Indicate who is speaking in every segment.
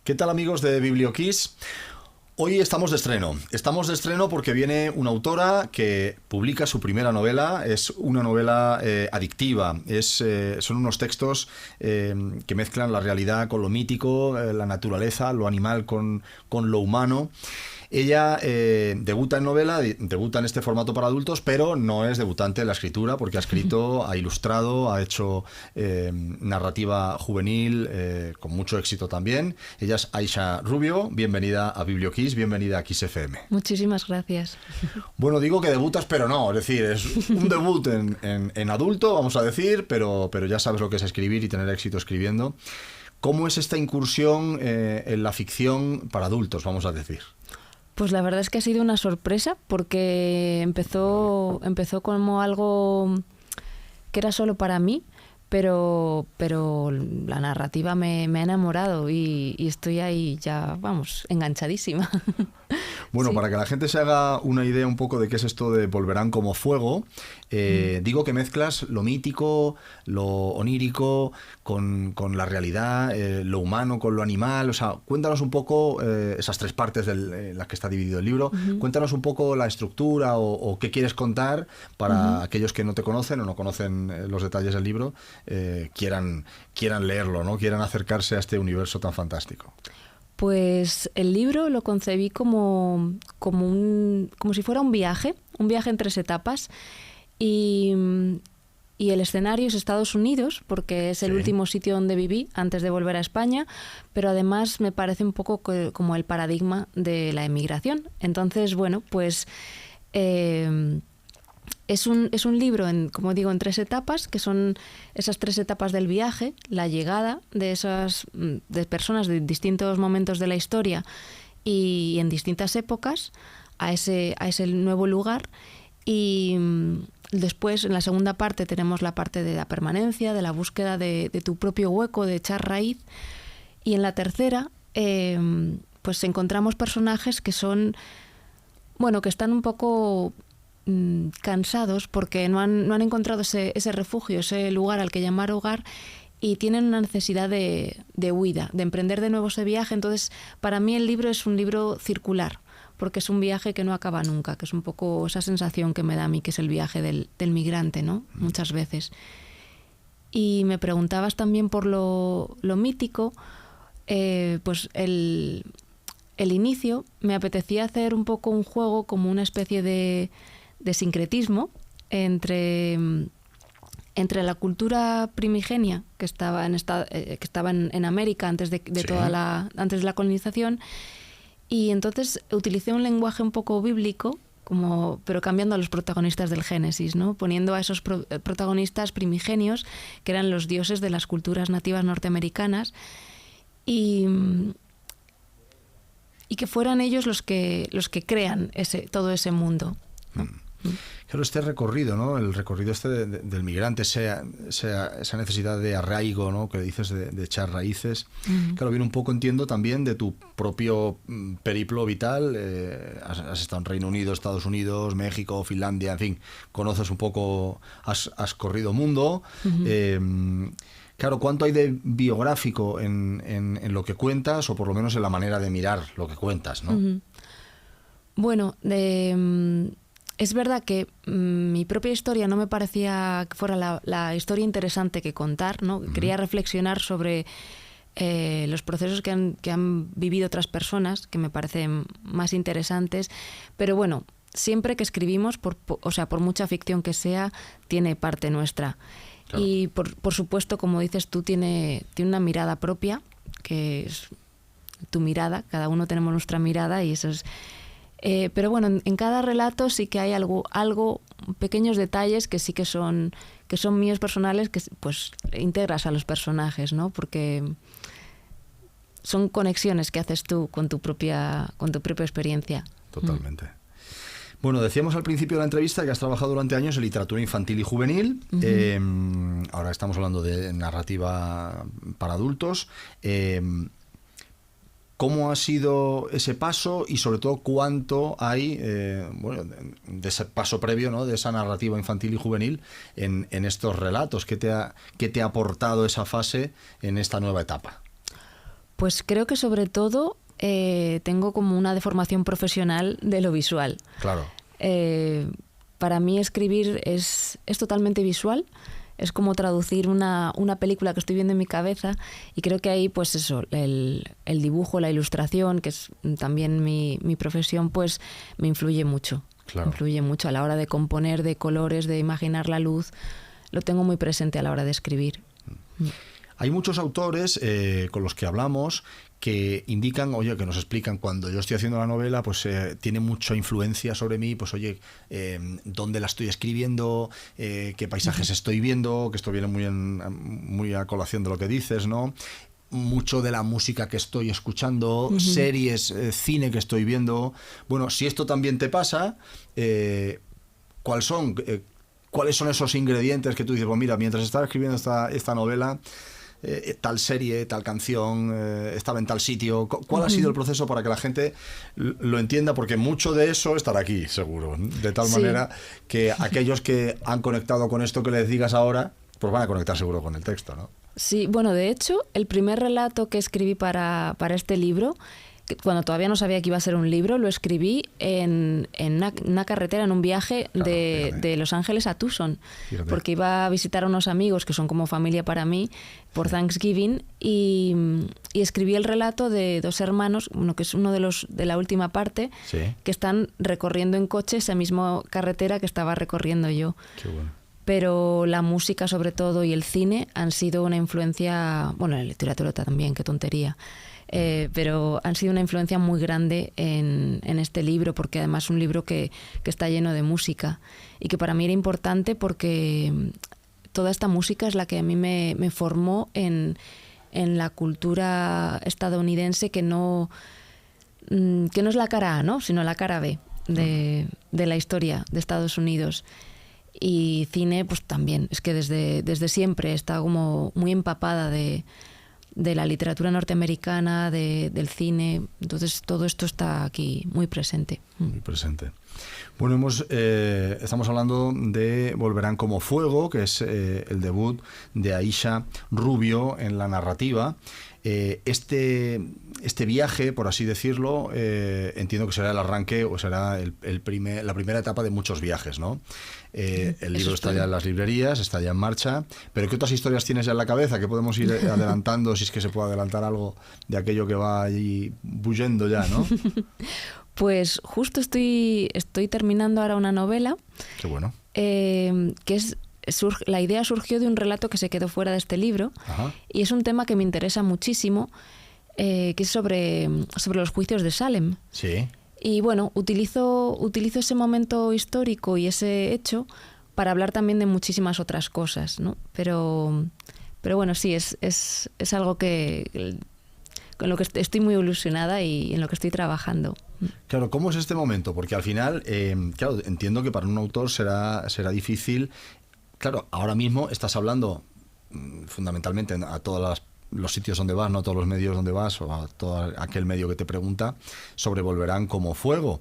Speaker 1: ¿Qué tal, amigos de BiblioKiss? Hoy estamos de estreno. Estamos de estreno porque viene una autora que publica su primera novela. Es una novela adictiva. Son unos textos que mezclan la realidad con lo mítico, la naturaleza, lo animal con lo humano. Ella debuta en novela, debuta en este formato para adultos, pero no es debutante en la escritura, porque ha escrito, ha ilustrado, ha hecho narrativa juvenil con mucho éxito también. Ella es Aisha Rubio. Bienvenida a BiblioKiss, bienvenida a Kiss FM.
Speaker 2: Muchísimas gracias.
Speaker 1: Bueno, digo que debutas, pero no, es decir, es un debut en adulto, vamos a decir, pero ya sabes lo que es escribir y tener éxito escribiendo. ¿Cómo es esta incursión en la ficción para adultos, vamos a decir?
Speaker 2: Pues la verdad es que ha sido una sorpresa porque empezó como algo que era solo para mí, pero la narrativa me ha enamorado y estoy ahí ya, vamos, enganchadísima.
Speaker 1: Bueno,
Speaker 2: Sí.
Speaker 1: Para que la gente se haga una idea un poco de qué es esto de Volverán como fuego, digo que mezclas lo mítico, lo onírico con la realidad, lo humano con lo animal. O sea, cuéntanos un poco esas tres partes en las que está dividido el libro. Cuéntanos un poco la estructura o qué quieres contar para aquellos que no te conocen o no conocen los detalles del libro, quieran leerlo, ¿no? Quieran acercarse a este universo tan fantástico.
Speaker 2: Pues el libro lo concebí como si fuera un viaje en 3 etapas y el escenario es Estados Unidos porque es el último sitio donde viví antes de volver a España, pero además me parece un poco como el paradigma de la emigración. Entonces, bueno, pues es un libro, como digo, en 3 etapas, que son esas 3 etapas del viaje, la llegada de personas de distintos momentos de la historia y en distintas épocas a ese nuevo lugar. Y después, en la segunda parte, tenemos la parte de la permanencia, de la búsqueda de tu propio hueco, de echar raíz. Y en la tercera, pues encontramos personajes que que están un poco cansados porque no han encontrado ese refugio, ese lugar al que llamar hogar y tienen una necesidad de huida, de emprender de nuevo ese viaje. Entonces, para mí el libro es un libro circular porque es un viaje que no acaba nunca, que es un poco esa sensación que me da a mí, que es el viaje del migrante, ¿no? Muchas veces. Y me preguntabas también por lo mítico, pues el inicio me apetecía hacer un poco un juego como una especie de sincretismo entre la cultura primigenia que estaba en América antes de la colonización, y entonces utilicé un lenguaje un poco bíblico, pero cambiando a los protagonistas del Génesis, ¿no? Poniendo a esos protagonistas primigenios que eran los dioses de las culturas nativas norteamericanas y que fueran ellos los que crean todo ese mundo.
Speaker 1: Claro, este recorrido, ¿no? El recorrido del migrante, esa necesidad de arraigo, ¿no? Que dices de echar raíces. Claro, viene un poco, entiendo, también de tu propio periplo vital. Has estado en Reino Unido, Estados Unidos, México, Finlandia, en fin, conoces un poco, has corrido mundo. Claro, ¿cuánto hay de biográfico en lo que cuentas, o por lo menos en la manera de mirar lo que cuentas, ¿no?
Speaker 2: Bueno, es verdad que mi propia historia no me parecía que fuera la historia interesante que contar, ¿no? Quería reflexionar sobre los procesos que han vivido otras personas, que me parecen más interesantes, pero bueno, siempre que escribimos, por mucha ficción que sea, tiene parte nuestra. Claro. Y por supuesto, como dices tú, tiene una mirada propia, que es tu mirada, cada uno tenemos nuestra mirada y eso es... pero bueno, en cada relato sí que hay algo, pequeños detalles que sí que son míos personales, que pues integras a los personajes, ¿no? Porque son conexiones que haces tú con tu propia experiencia.
Speaker 1: Totalmente. Bueno, decíamos al principio de la entrevista que has trabajado durante años en literatura infantil y juvenil. Ahora estamos hablando de narrativa para adultos. ¿Cómo ha sido ese paso y sobre todo cuánto hay de ese paso previo, ¿no? De esa narrativa infantil y juvenil en estos relatos? ¿Qué te ha aportado esa fase en esta nueva etapa?
Speaker 2: Pues creo que sobre todo tengo como una deformación profesional de lo visual.
Speaker 1: Claro.
Speaker 2: Para mí escribir es totalmente visual. Es como traducir una película que estoy viendo en mi cabeza, y creo que ahí, pues eso, el dibujo, la ilustración, que es también mi profesión, pues me influye mucho.
Speaker 1: Claro.
Speaker 2: Influye mucho a la hora de componer, de colores, de imaginar la luz. Lo tengo muy presente a la hora de escribir.
Speaker 1: Hay muchos autores con los que hablamos que indican, oye, que nos explican, cuando yo estoy haciendo la novela, pues tiene mucha influencia sobre mí, pues oye, dónde la estoy escribiendo, qué paisajes estoy viendo, que esto viene muy a colación de lo que dices, ¿no? Mucho de la música que estoy escuchando, series, cine que estoy viendo. Bueno, si esto también te pasa, ¿cuáles son esos ingredientes que tú dices, pues mira, mientras estaba escribiendo esta novela, tal serie, tal canción, estaba en tal sitio? ¿Cuál ha sido el proceso para que la gente lo entienda? Porque mucho de eso estará aquí, seguro. De tal manera que aquellos que han conectado con esto que les digas ahora, pues van a conectar seguro con el texto, ¿no?
Speaker 2: Sí, bueno, de hecho, el primer relato que escribí para este libro, cuando todavía no sabía que iba a ser un libro, lo escribí en una carretera, en un viaje de Los Ángeles a Tucson, porque iba a visitar a unos amigos que son como familia para mí por Thanksgiving, y escribí el relato de dos hermanos, uno que es uno de la última parte, que están recorriendo en coche esa misma carretera que estaba recorriendo yo.
Speaker 1: Qué bueno.
Speaker 2: Pero la música sobre todo y el cine han sido una influencia, bueno, la literatura también, qué tontería, pero han sido una influencia muy grande en este libro, porque además es un libro que está lleno de música, y que para mí era importante porque toda esta música es la que a mí me formó en la cultura estadounidense, que no es la cara A, ¿no?, sino la cara B de la historia de Estados Unidos. Y cine, pues también, es que desde siempre he estado como muy empapada de la literatura norteamericana, del cine. Entonces todo esto está aquí muy presente.
Speaker 1: Muy presente. Bueno, estamos hablando de Volverán como fuego, que es el debut de Aisha Rubio en la narrativa. Este viaje, por así decirlo, entiendo que será el arranque, o será la primera etapa de muchos viajes, ¿no? El libro está ya en las librerías, está ya en marcha, pero ¿qué otras historias tienes ya en la cabeza que podemos ir adelantando, si es que se puede adelantar algo de aquello que va allí bullendo ya, ¿no?
Speaker 2: Pues justo estoy terminando ahora una novela.
Speaker 1: Qué bueno.
Speaker 2: Que es... La idea surgió de un relato que se quedó fuera de este libro. Ajá. Y es un tema que me interesa muchísimo, que es sobre los juicios de Salem.
Speaker 1: Sí.
Speaker 2: Y bueno, utilizo ese momento histórico y ese hecho para hablar también de muchísimas otras cosas, ¿no? Pero bueno, sí, es algo con lo que estoy muy ilusionada y en lo que estoy trabajando.
Speaker 1: Claro, ¿cómo es este momento? Porque al final, claro, entiendo que para un autor será difícil. Claro, ahora mismo estás hablando fundamentalmente a todos los sitios donde vas, no a todos los medios donde vas, o a todo aquel medio que te pregunta sobre Volverán como fuego.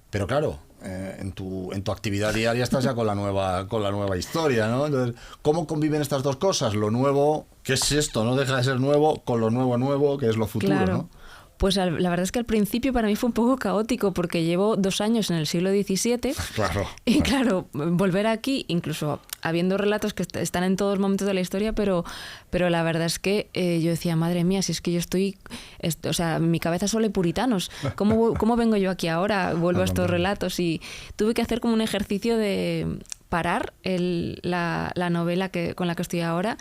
Speaker 1: Pero claro, en tu actividad diaria estás ya con la nueva historia, ¿no? Entonces, ¿cómo conviven estas dos cosas? Lo nuevo, ¿qué es esto? No deja de ser nuevo, con lo nuevo, que es lo futuro,
Speaker 2: claro.
Speaker 1: ¿no?
Speaker 2: Pues la verdad es que al principio para mí fue un poco caótico, porque llevo 2 años en el siglo XVII.
Speaker 1: Claro.
Speaker 2: Y claro, volver aquí, incluso habiendo relatos que están en todos los momentos de la historia, pero la verdad es que yo decía, madre mía, si es que yo o sea, mi cabeza solo hay puritanos. ¿Cómo vengo yo aquí ahora? Vuelvo a estos relatos, y tuve que hacer como un ejercicio de parar la novela con la que estoy ahora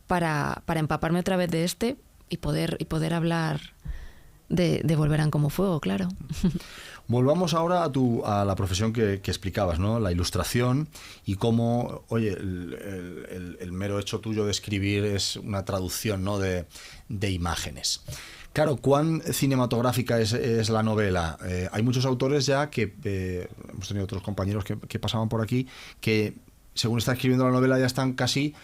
Speaker 2: para empaparme otra vez de y poder hablar de Volverán como fuego, claro.
Speaker 1: Volvamos ahora a la profesión que explicabas, ¿no? La ilustración, y cómo, oye, el mero hecho tuyo de escribir es una traducción, ¿no?, de imágenes. Claro, ¿cuán cinematográfica es la novela? Hay muchos autores ya que, hemos tenido otros compañeros que pasaban por aquí, que según está escribiendo la novela ya están casi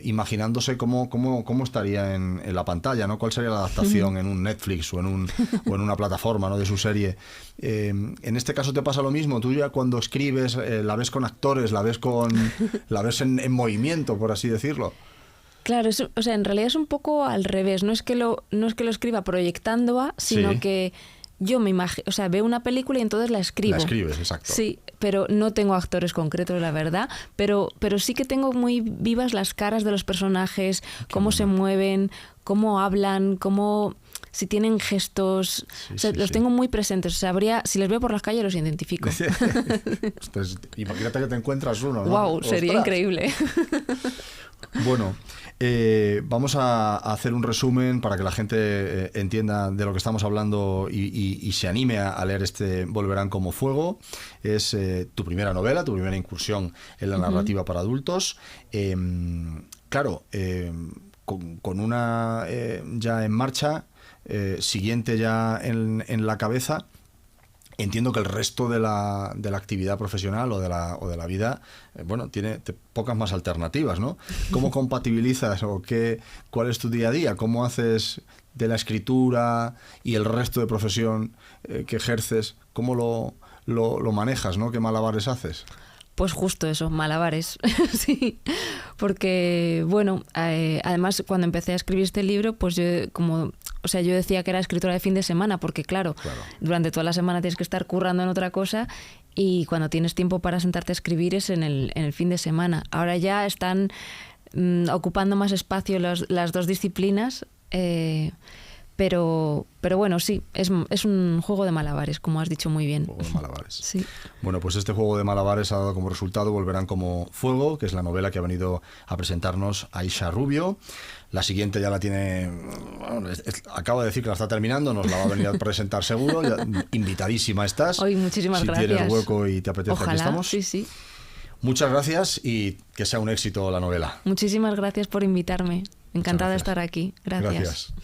Speaker 1: imaginándose cómo estaría en la pantalla, ¿no? ¿Cuál sería la adaptación en un Netflix o en una plataforma, ¿no?, de su serie? En este caso te pasa lo mismo. Tú ya cuando escribes la ves con actores, la ves en movimiento, por así decirlo.
Speaker 2: Claro, o sea, en realidad es un poco al revés. No es que lo escriba proyectando a, sino
Speaker 1: Sí.
Speaker 2: que yo me imagino, o sea, veo una película y entonces la escribo.
Speaker 1: La escribes, exacto.
Speaker 2: Sí, pero no tengo actores concretos, la verdad. Pero sí que tengo muy vivas las caras de los personajes, cómo se mueven, cómo hablan, si tienen gestos.
Speaker 1: Sí,
Speaker 2: O sea,
Speaker 1: sí,
Speaker 2: los
Speaker 1: sí.
Speaker 2: tengo muy presentes. O sea, si les veo por las calles los identifico.
Speaker 1: Entonces, imagínate que te encuentras uno, ¿no?
Speaker 2: Wow, sería
Speaker 1: ¡Ostras!
Speaker 2: increíble.
Speaker 1: Bueno, vamos a hacer un resumen para que la gente entienda de lo que estamos hablando y se anime a leer este Volverán como fuego. Es tu primera novela, tu primera incursión en la narrativa para adultos. Claro, con una ya en marcha, siguiente ya en la cabeza. Entiendo que el resto de la actividad profesional o de la vida, bueno, tiene pocas más alternativas, ¿no? ¿Cómo compatibilizas cuál es tu día a día? ¿Cómo haces de la escritura y el resto de profesión que ejerces? ¿Cómo lo manejas, ¿no? ¿Qué malabares haces?
Speaker 2: Pues justo eso, malabares, sí, porque bueno, además cuando empecé a escribir este libro, pues yo yo decía que era escritora de fin de semana, porque claro, durante toda la semana tienes que estar currando en otra cosa y cuando tienes tiempo para sentarte a escribir es en el fin de semana. Ahora ya están ocupando más espacio las dos disciplinas. Pero bueno, sí, es un juego de malabares, como has dicho muy bien.
Speaker 1: Juego de malabares.
Speaker 2: Sí.
Speaker 1: Bueno, pues este juego de malabares ha dado como resultado Volverán como fuego, que es la novela que ha venido a presentarnos Aisha Rubio. La siguiente ya la tiene... Bueno, acabo de decir que la está terminando, nos la va a venir a presentar seguro. Ya, invitadísima estás.
Speaker 2: Hoy muchísimas gracias.
Speaker 1: Si tienes hueco y te apetece,
Speaker 2: Ojalá,
Speaker 1: aquí estamos.
Speaker 2: Sí, sí.
Speaker 1: Muchas gracias y que sea un éxito la novela.
Speaker 2: Muchísimas gracias por invitarme. Encantada de
Speaker 1: Muchas
Speaker 2: estar aquí. Gracias.
Speaker 1: Gracias.